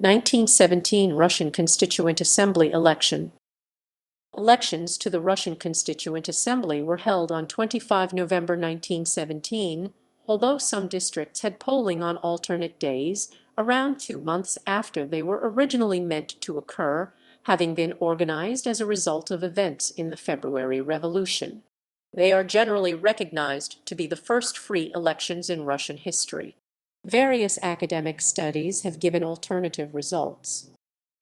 1917 Russian Constituent Assembly election. Elections to the Russian Constituent Assembly were held on 25 November 1917, although some districts had polling on alternate days, around 2 months after they were originally meant to occur, having been organized as a result of events in the February Revolution. They are generally recognized to be the first free elections in Russian history. Various academic studies have given alternative results.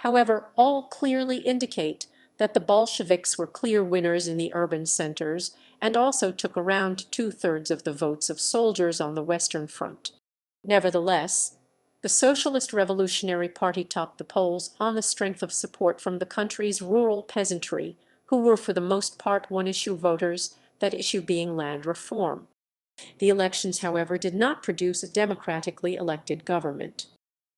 However, all clearly indicate that the Bolsheviks were clear winners in the urban centers and also took around two-thirds of the votes of soldiers on the Western Front. Nevertheless, the Socialist-Revolutionary Party topped the polls on the strength of support from the country's rural peasantry, who were for the most part one-issue voters, that issue being land reform. The elections, however, did not produce a democratically elected government.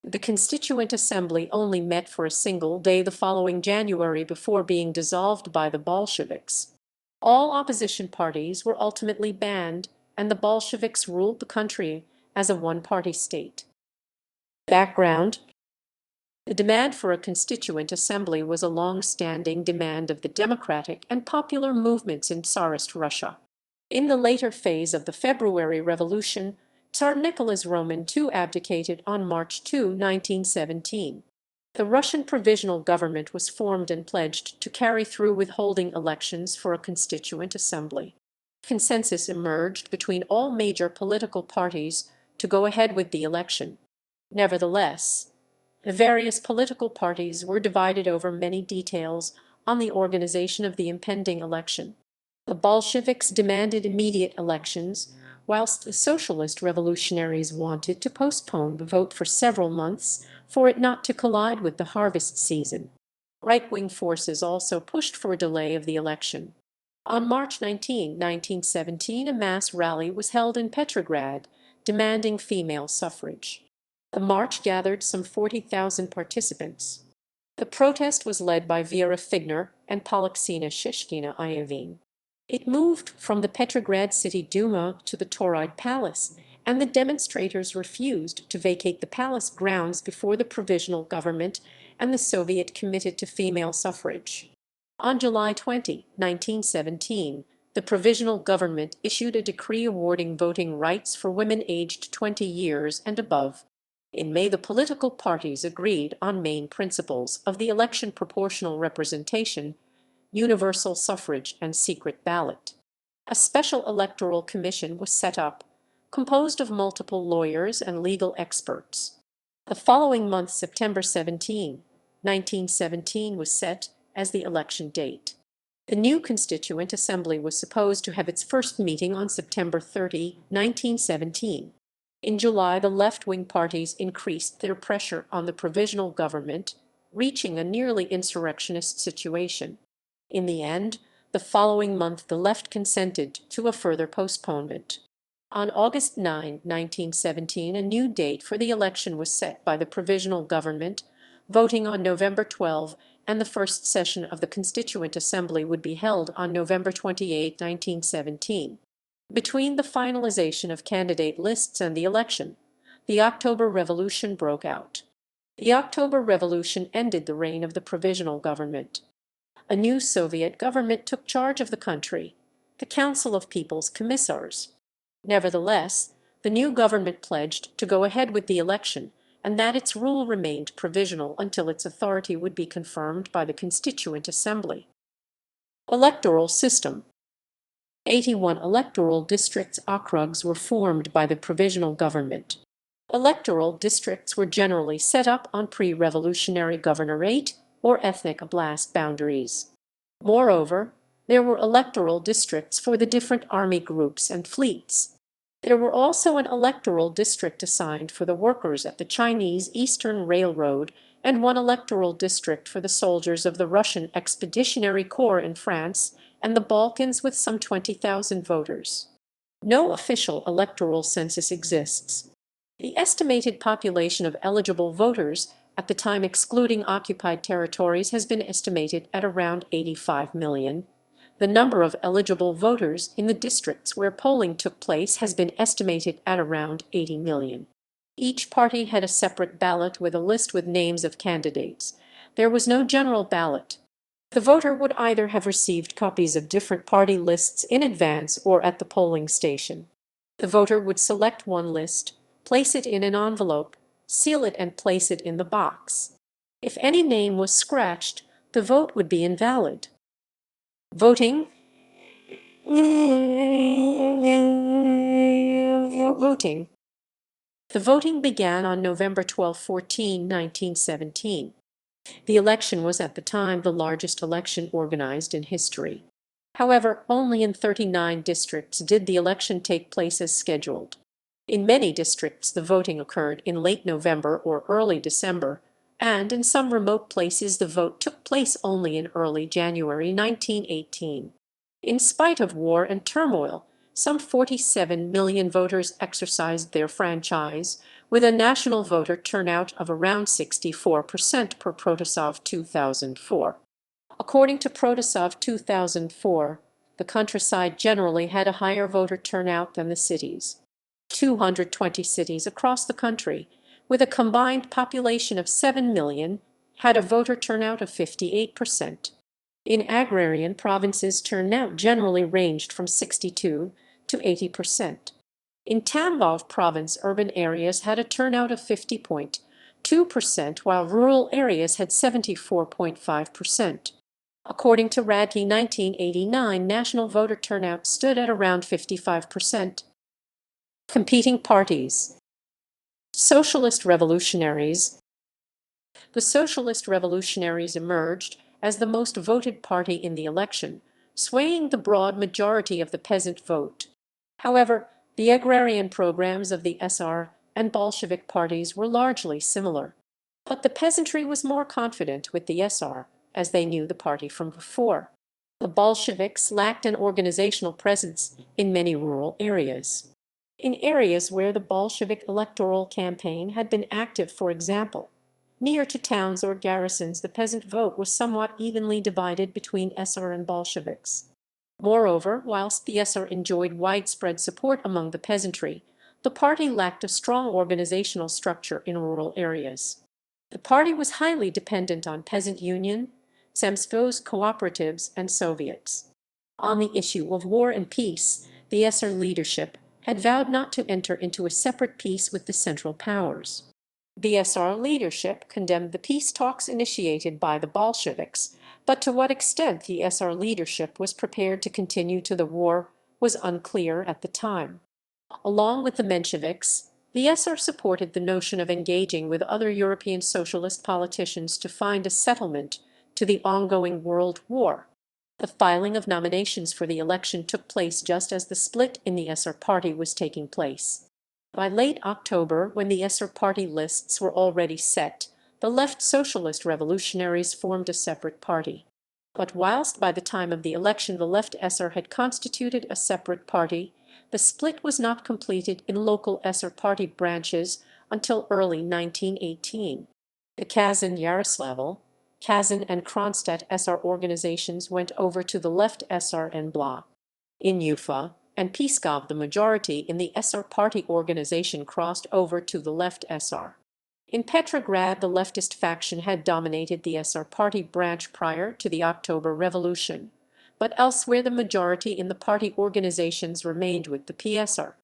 The Constituent Assembly only met for a single day the following January before being dissolved by the Bolsheviks. All opposition parties were ultimately banned, and the Bolsheviks ruled the country as a one-party state. Background: the demand for a constituent assembly was a long-standing demand of the democratic and popular movements in Tsarist Russia. In the later phase of the February Revolution, Tsar Nicholas Roman II abdicated on March 2, 1917. The Russian Provisional Government was formed and pledged to carry through with holding elections for a constituent assembly. Consensus emerged between all major political parties to go ahead with the election. Nevertheless, the various political parties were divided over many details on the organization of the impending election. The Bolsheviks demanded immediate elections, whilst the Socialist-Revolutionaries wanted to postpone the vote for several months for it not to collide with the harvest season. Right-wing forces also pushed for a delay of the election. On March 19, 1917, a mass rally was held in Petrograd, demanding female suffrage. The march gathered some 40,000 participants. The protest was led by Vera Figner and Polixena Shishkina-Iovine. It moved from the Petrograd City Duma to the Tauride Palace, and the demonstrators refused to vacate the palace grounds before the provisional government and the Soviet committed to female suffrage. On July 20, 1917, the provisional government issued a decree awarding voting rights for women aged 20 years and above. In May, the political parties agreed on main principles of the election: proportional representation, universal suffrage, and secret ballot. A special electoral commission was set up, composed of multiple lawyers and legal experts. The following month, September 17, 1917, was set as the election date. The new Constituent Assembly was supposed to have its first meeting on September 30, 1917. In July, the left-wing parties increased their pressure on the provisional government, reaching a nearly insurrectionist situation. In the end, the following month, the left consented to a further postponement. On August 9, 1917, a new date for the election was set by the provisional government, voting on November 12, and the first session of the Constituent Assembly would be held on November 28, 1917. Between the finalization of candidate lists and the election, the October Revolution broke out. The October Revolution ended the reign of the provisional government. A new Soviet government took charge of the country, the Council of People's Commissars. Nevertheless, the new government pledged to go ahead with the election and that its rule remained provisional until its authority would be confirmed by the Constituent Assembly. Electoral system. 81 electoral districts okrugs were formed by the provisional government. Electoral districts were generally set up on pre-revolutionary governorate or ethnic oblast boundaries. Moreover, there were electoral districts for the different army groups and fleets. There were also an electoral district assigned for the workers at the Chinese Eastern Railroad and one electoral district for the soldiers of the Russian Expeditionary Corps in France and the Balkans, with some 20,000 voters. No official electoral census exists. The estimated population of eligible voters at the time, excluding occupied territories, has been estimated at around 85 million. The number of eligible voters in the districts where polling took place has been estimated at around 80 million. Each party had a separate ballot with a list with names of candidates. There was no general ballot. The voter would either have received copies of different party lists in advance or at the polling station. The voter would select one list, place it in an envelope, seal it, and place it in the box. If any name was scratched, the vote would be invalid. Voting Voting. The voting began on November 12-14, 1917. The election was at the time the largest election organized in history. However, only in 39 districts did the election take place as scheduled. In many districts, the voting occurred in late November or early December, and in some remote places the vote took place only in early January 1918. In spite of war and turmoil, some 47 million voters exercised their franchise, with a national voter turnout of around 64% per Protasov 2004. According to Protasov 2004, the countryside generally had a higher voter turnout than the cities. 220 cities across the country, with a combined population of 7 million, had a voter turnout of 58%. In agrarian provinces, turnout generally ranged from 62 to 80%. In Tambov province, urban areas had a turnout of 50.2%, while rural areas had 74.5%. According to Radkey 1989, national voter turnout stood at around 55%. Competing parties. Socialist-Revolutionaries. The Socialist-Revolutionaries emerged as the most voted party in the election, swaying the broad majority of the peasant vote. However, the agrarian programs of the SR and Bolshevik parties were largely similar. But the peasantry was more confident with the SR, as they knew the party from before. The Bolsheviks lacked an organizational presence in many rural areas. In areas where the Bolshevik electoral campaign had been active, for example, near to towns or garrisons, the peasant vote was somewhat evenly divided between SR and Bolsheviks. Moreover, whilst the SR enjoyed widespread support among the peasantry, the party lacked a strong organizational structure in rural areas. The party was highly dependent on peasant union, semstvos, cooperatives, and Soviets. On the issue of war and peace, the SR leadership had vowed not to enter into a separate peace with the Central Powers. The SR leadership condemned the peace talks initiated by the Bolsheviks, but to what extent the SR leadership was prepared to continue to the war was unclear at the time. Along with the Mensheviks, the SR supported the notion of engaging with other European socialist politicians to find a settlement to the ongoing World War. The filing of nominations for the election took place just as the split in the SR party was taking place. By late October, when the SR party lists were already set, the left Socialist Revolutionaries formed a separate party. But whilst by the time of the election the left SR had constituted a separate party, the split was not completed in local SR party branches until early 1918. The Kazan-Yaroslavl, Kazan and Kronstadt SR organizations went over to the left SR and Blah. In Ufa and Pskov, the majority in the SR party organization crossed over to the left SR. In Petrograd, the leftist faction had dominated the SR party branch prior to the October Revolution, but elsewhere the majority in the party organizations remained with the PSR.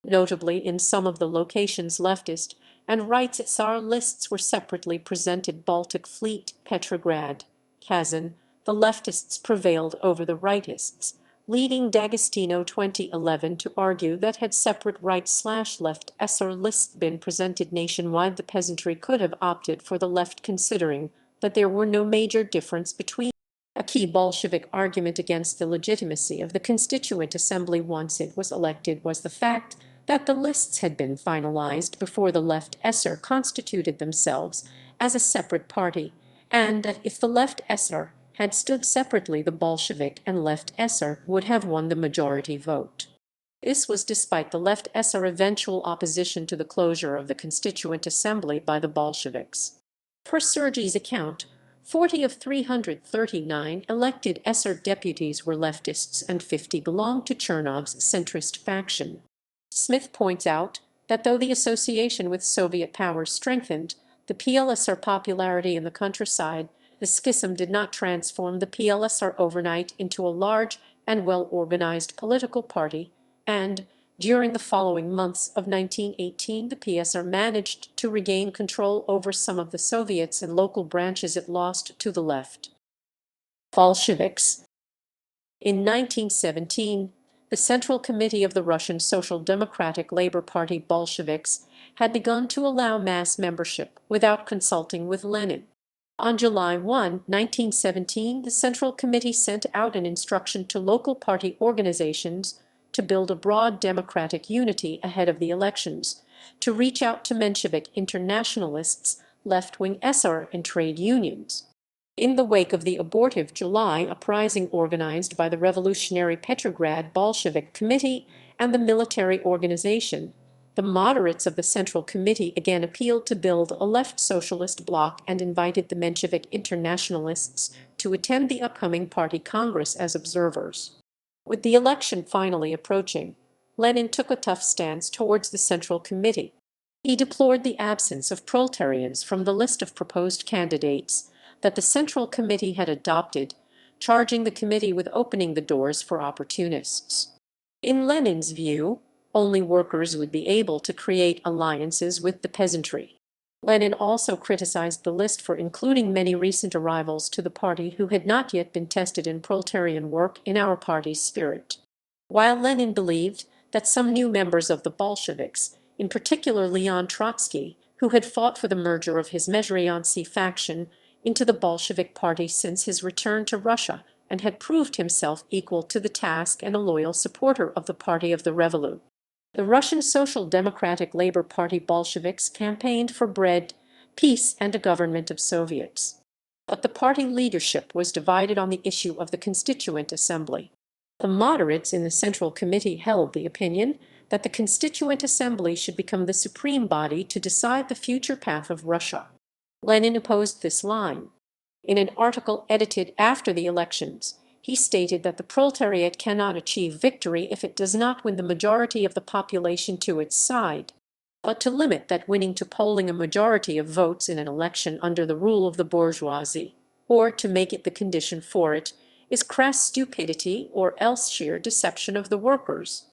Notably, in some of the locations leftist and right SR lists were separately presented. Baltic Fleet, Petrograd, Kazan, the leftists prevailed over the rightists, leading D'Agostino 2011 to argue that had separate right/left SR lists been presented nationwide, the peasantry could have opted for the left, considering that there were no major difference between. A key Bolshevik argument against the legitimacy of the Constituent Assembly once it was elected was the fact that the lists had been finalized before the left SR constituted themselves as a separate party, and that if the left SR had stood separately, the Bolshevik and left SR would have won the majority vote. This was despite the left SR eventual opposition to the closure of the Constituent Assembly by the Bolsheviks. Per Sergei's account, 40 of 339 elected SR deputies were leftists and 50 belonged to Chernov's centrist faction. Smith points out that though the association with Soviet powers strengthened the PLSR popularity in the countryside, the schism did not transform the PLSR overnight into a large and well-organized political party, and during the following months of 1918 the PSR managed to regain control over some of the Soviets and local branches it lost to the left. Bolsheviks. In 1917, the Central Committee of the Russian Social Democratic Labor Party Bolsheviks had begun to allow mass membership without consulting with Lenin. On July 1, 1917, the Central Committee sent out an instruction to local party organizations to build a broad democratic unity ahead of the elections, to reach out to Menshevik internationalists, left-wing SR, and trade unions. In the wake of the abortive July uprising organized by the revolutionary Petrograd Bolshevik Committee and the military organization, the moderates of the Central Committee again appealed to build a left socialist bloc and invited the Menshevik internationalists to attend the upcoming party congress as observers. With the election finally approaching, Lenin took a tough stance towards the Central Committee. He deplored the absence of proletarians from the list of proposed candidates that the Central Committee had adopted, charging the committee with opening the doors for opportunists. In Lenin's view, only workers would be able to create alliances with the peasantry. Lenin also criticized the list for including many recent arrivals to the party who had not yet been tested in proletarian work in our party's spirit. While Lenin believed that some new members of the Bolsheviks, in particular Leon Trotsky, who had fought for the merger of his Mezheriantsy faction into the Bolshevik Party since his return to Russia and had proved himself equal to the task and a loyal supporter of the Party of the Revolution. The Russian Social Democratic Labor Party Bolsheviks campaigned for bread, peace, and a government of Soviets. But the party leadership was divided on the issue of the Constituent Assembly. The moderates in the Central Committee held the opinion that the Constituent Assembly should become the supreme body to decide the future path of Russia. Lenin opposed this line. In an article edited after the elections, he stated that the proletariat cannot achieve victory if it does not win the majority of the population to its side. But to limit that winning to polling a majority of votes in an election under the rule of the bourgeoisie, or to make it the condition for it, is crass stupidity or else sheer deception of the workers.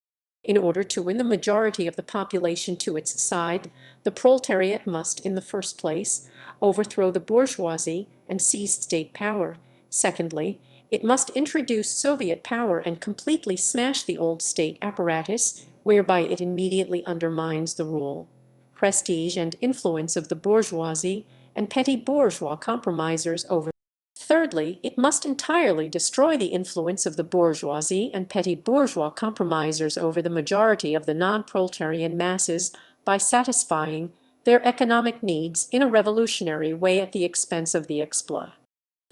In order to win the majority of the population to its side, the proletariat must, in the first place, overthrow the bourgeoisie and seize state power. Secondly, it must introduce Soviet power and completely smash the old state apparatus, whereby it immediately undermines the rule, prestige, and influence of the bourgeoisie and petty bourgeois compromisers over. Thirdly, it must entirely destroy the influence of the bourgeoisie and petty bourgeois compromisers over the majority of the non-proletarian masses by satisfying their economic needs in a revolutionary way at the expense of the exploit.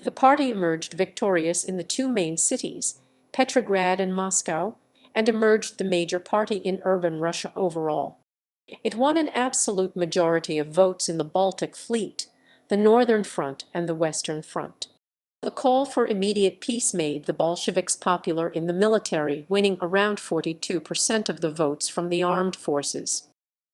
The party emerged victorious in the two main cities, Petrograd and Moscow, and emerged the major party in urban Russia overall. It won an absolute majority of votes in the Baltic Fleet, the Northern Front, and the Western Front. The call for immediate peace made the Bolsheviks popular in the military, winning around 42% of the votes from the armed forces.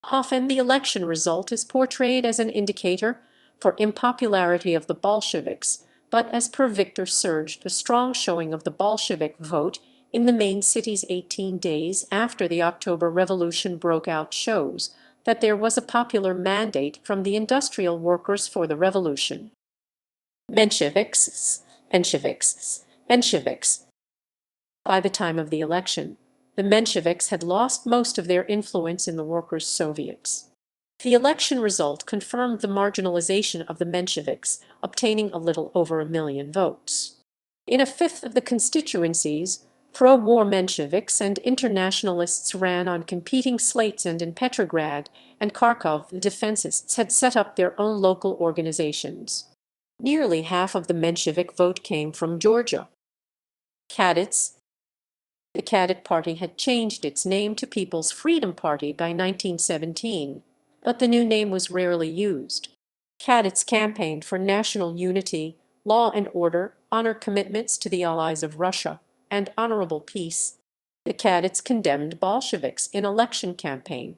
Often the election result is portrayed as an indicator for impopularity of the Bolsheviks, but as per Victor Serge, the strong showing of the Bolshevik vote in the main cities 18 days after the October Revolution broke out shows that there was a popular mandate from the industrial workers for the revolution. Mensheviks. By the time of the election, the Mensheviks had lost most of their influence in the Workers' Soviets. The election result confirmed the marginalization of the Mensheviks, obtaining a little over 1 million votes. In a fifth of the constituencies, pro-war Mensheviks and internationalists ran on competing slates, and in Petrograd and Kharkov the defensists had set up their own local organizations. Nearly half of the Menshevik vote came from Georgia. Cadets. The Cadet Party had changed its name to People's Freedom Party by 1917, but the new name was rarely used. Cadets campaigned for national unity, law and order, honor commitments to the allies of Russia, and honorable peace. The Cadets condemned Bolsheviks in election campaign.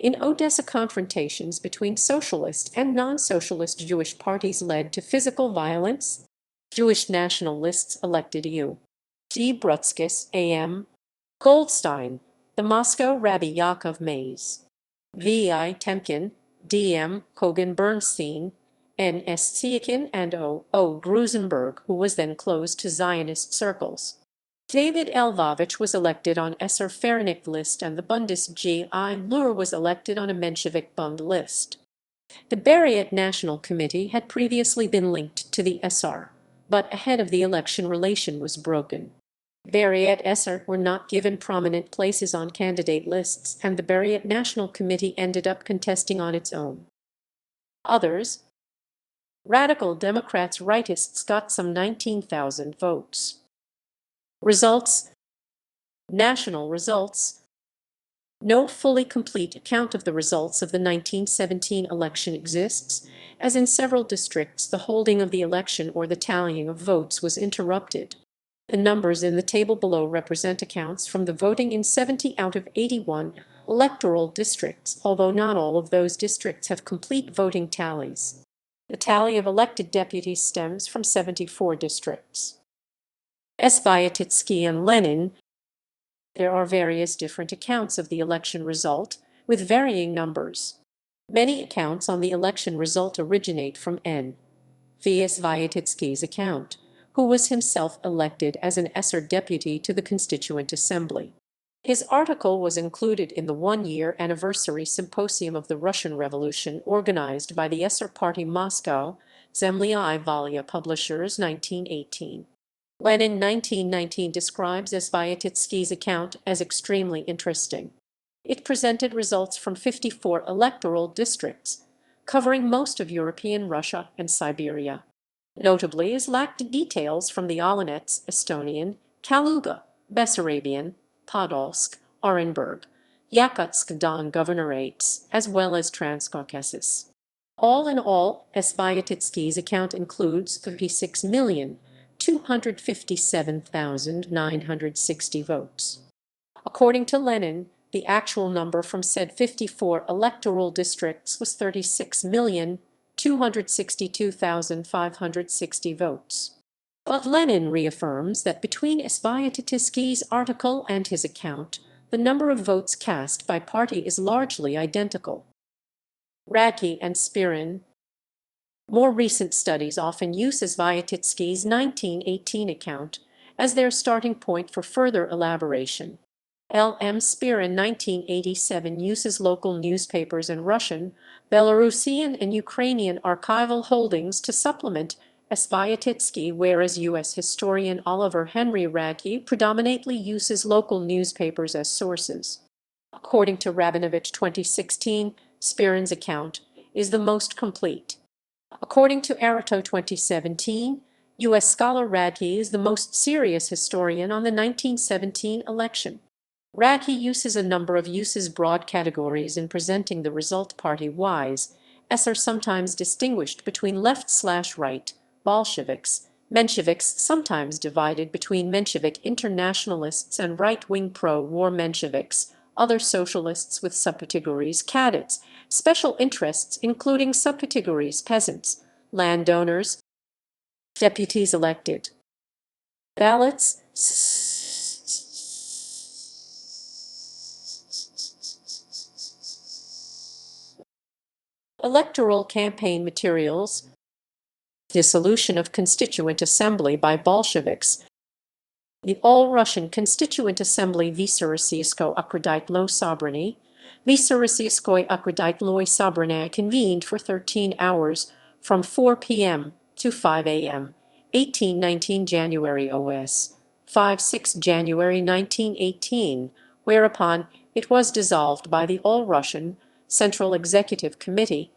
In Odessa, confrontations between socialist and non-socialist Jewish parties led to physical violence. Jewish nationalists elected U.D. Brutskis, A.M. Goldstein, the Moscow Rabbi Yaakov Mays, V.I. Temkin, D.M. Kogan Bernstein, N.S. Tsiakin, and O. Grusenberg, who was then closed to Zionist circles. David Lvovich was elected on Esser Ferenik list, and the Bundist G.I. Lur was elected on a Menshevik Bund list. The Beryat National Committee had previously been linked to the SR, but ahead of the election relation was broken. Beryat SR were not given prominent places on candidate lists, and the Beryat National Committee ended up contesting on its own. Others, radical Democrats rightists, got some 19,000 votes. Results. National results. No fully complete account of the results of the 1917 election exists, as in several districts the holding of the election or the tallying of votes was interrupted. The numbers in the table below represent accounts from the voting in 70 out of 81 electoral districts, although not all of those districts have complete voting tallies. The tally of elected deputies stems from 74 districts. Sviatitsky and Lenin. There are various different accounts of the election result, with varying numbers. Many accounts on the election result originate from N. V. Sviatitsky's account, who was himself elected as an Esser deputy to the Constituent Assembly. His article was included in the one-year anniversary symposium of the Russian Revolution organized by the Esser Party Moscow, Zemlya I Valia Publishers, 1918. Lenin 1919 describes Sviatitsky's account as extremely interesting. It presented results from 54 electoral districts, covering most of European Russia and Siberia. Notably, it lacked details from the Olonets, Estonian, Kaluga, Bessarabian, Podolsk, Orenburg, Yakutsk Don governorates, as well as Transcaucasus. All in all, Sviatitsky's account includes 36,257,960 votes. According to Lenin, the actual number from said 54 electoral districts was 36,262,560 votes. But Lenin reaffirms that between Sviatitsky's article and his account, the number of votes cast by party is largely identical. Radkey and Spirin. More recent studies often use Sviatitsky's 1918 account as their starting point for further elaboration. L.M. Spirin 1987 uses local newspapers in Russian, Belarusian, and Ukrainian archival holdings to supplement Sviatitsky, whereas U.S. historian Oliver Henry Radke predominantly uses local newspapers as sources. According to Rabinovich 2016, Spirin's account is the most complete. According to Arato 2017, U.S. scholar Radke is the most serious historian on the 1917 election. Radke uses a number of broad categories in presenting the result party-wise, as are sometimes distinguished between left/right, Bolsheviks, Mensheviks, sometimes divided between Menshevik internationalists and right-wing pro-war Mensheviks, other socialists with subcategories cadets, special interests including subcategories peasants, landowners, deputies elected. Ballots. Electoral campaign materials. Dissolution of Constituent Assembly by Bolsheviks. The All-Russian Constituent Assembly Vysoроссийsko Akreditlo Sobranie, Vysoроссийskoy Akreditloy Sobranie convened for 13 hours from 4 p.m. to 5 a.m. 18-19 January OS, 5-6 January 1918, whereupon it was dissolved by the All-Russian Central Executive Committee